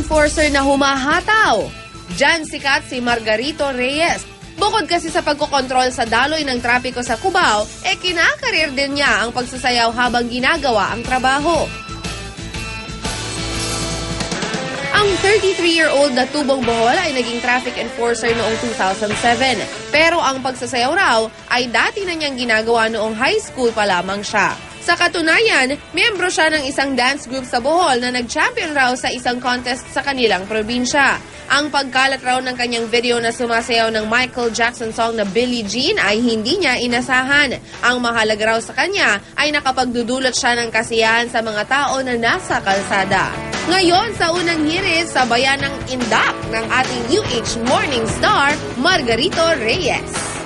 enforcer na humahataw. Diyan sikat si Margarito Reyes. Bukod kasi sa pagkokontrol sa daloy ng trapiko sa Cubao, kinakarir din niya ang pagsasayaw habang ginagawa ang trabaho. Ang 33-year-old na Tubong Bohol ay naging traffic enforcer noong 2007. Pero ang pagsasayaw raw ay dati na niyang ginagawa noong high school pa lamang siya. Sa katunayan, miyembro siya ng isang dance group sa Bohol na nag-champion raw sa isang contest sa kanilang probinsya. Ang pagkalat raw ng kanyang video na sumasayaw ng Michael Jackson song na Billie Jean ay hindi niya inasahan. Ang mahalaga raw sa kanya ay nakapagdudulot siya ng kasiyahan sa mga tao na nasa kalsada. Ngayon, sa unang hirit sa bayanang Indak ng ating UH Morning Star, Margarito Reyes.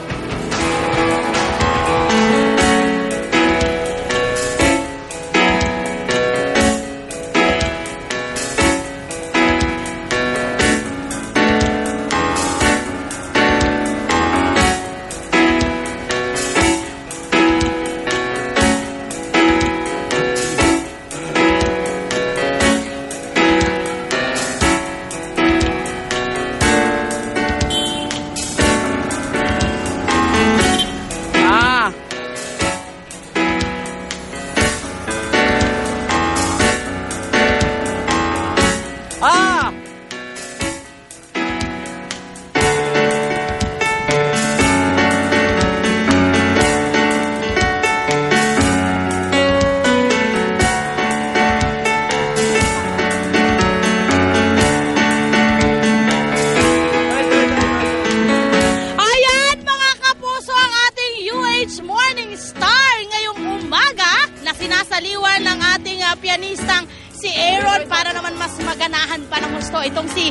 Sinasaliwan ng ating pianistang si Aaron para naman mas maganahan pa ng gusto. Itong si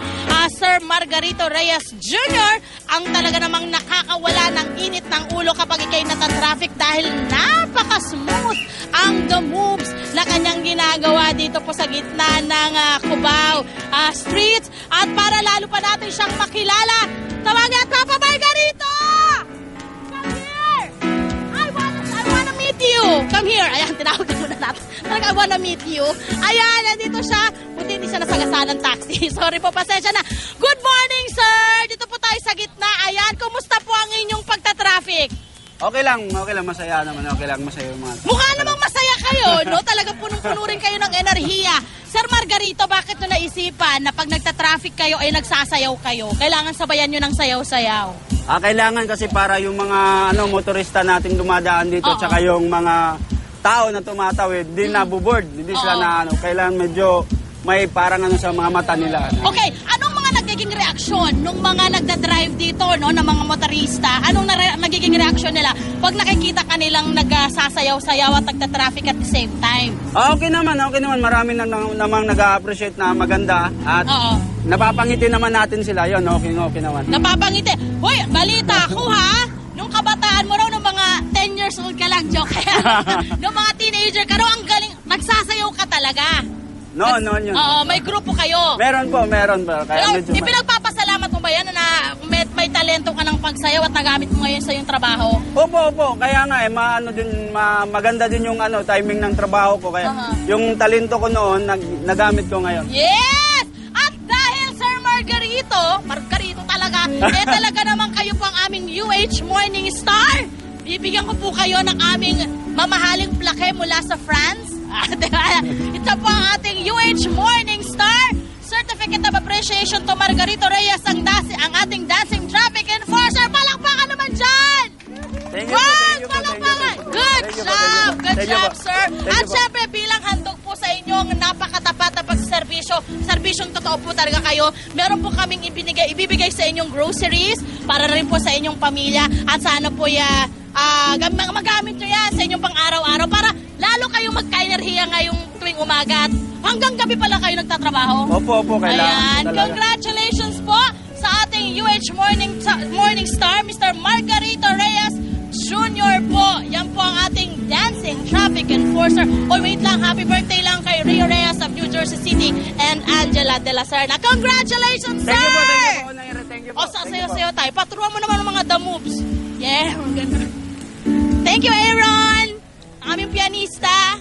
Sir Margarito Reyes Jr. ang talaga namang nakakawala ng init ng ulo kapag ikay natatraffic dahil napaka-smooth ang the moves na kanyang ginagawa dito po sa gitna ng Cubao streets. At para lalo pa natin siyang makilala, tawagin at Papa Margarito! Come here. Ayan, tinawag na muna natin. I wanna meet you. Ayan, nandito siya. Buti hindi siya nasagasaan ng taxi. Sorry po, pasensya na. Good morning, sir. Dito po tayo sa gitna. Ayan, kumusta po ang inyong pagta-traffic? Okay lang, masaya naman. Okay lang, masaya mga. Mukha namang masaya kayo, no? Talaga punong-puno rin kayo ng enerhiya. Sir Margarito, bakit nyo naisipan na pag nagta-traffic kayo ay nagsasayaw kayo? Kailangan sabayan nyo ng sayaw-sayaw. Kailangan kasi para yung mga motorista nating dumadaan dito, tsaka yung mga tao na tumatawid, hindi nabuboard, hindi sila na kailangan medyo may parang sa mga mata nila. Okay, anong mga nagiging reaksyon nung mga nagda-drive dito, no, ng mga motorista? Anong nagiging reaksyon nila pag nakikita kanilang nagsasayaw-sayaw at nagta-traffic at the same time? Okay naman. Marami namang nag-appreciate na maganda at napapangiti naman natin sila. Yun, okay naman. Napapangiti. Hoy, balita ko ha! Nung kabataan mo raw, nung mga 10 years old ka lang, joke. Nung mga teenager ka raw, ang galing, nagsasayaw ka talaga. Noon yun. May grupo kayo. Meron po. Kaya medyo ipinagpapasalamat mo ba yan na may talento ka ng pagsayaw at nagamit mo ngayon sa iyong trabaho? Opo. Kaya nga maganda din yung timing ng trabaho ko. Kaya yung talento ko noon, nagamit ko ngayon. Yes! At dahil Sir Margarito talaga, talaga naman kayo po ang aming UH Morning Star. Bibigyan ko po kayo ng aming mamahaling plaque mula sa France. Ito po ang ating UH Morning Star Certificate of Appreciation to Margarito Reyes, ang ating dancing traffic enforcer. Palakpakan naman dyan! Thank you po. Good job, sir. At syempre, bilang handog po sa inyong napakatapat na pagsaservisyo, serbisyong totoo po talaga kayo, meron po kaming ibibigay sa inyong groceries para rin po sa inyong pamilya at sana po magamit nyo yan sa inyong pang-araw-araw para lalo kayong magka-enerhiya ngayong tuwing umaga at hanggang gabi pala kayo nagtatrabaho. Opo, kailangan. Ayan, congratulations po sa ating UH Morning Star, Mr. Margarito Reyes Jr. po. Yan po ang ating dancing traffic enforcer. Wait lang, happy birthday lang kay Rio Reyes of New Jersey City and Angela de la Serna. Congratulations, sir! Thank you po. O, sasayo-sayo tayo. Paturuan mo naman ang mga the moves. Yeah, ganda. Thank you, Aaron! Aming pianista.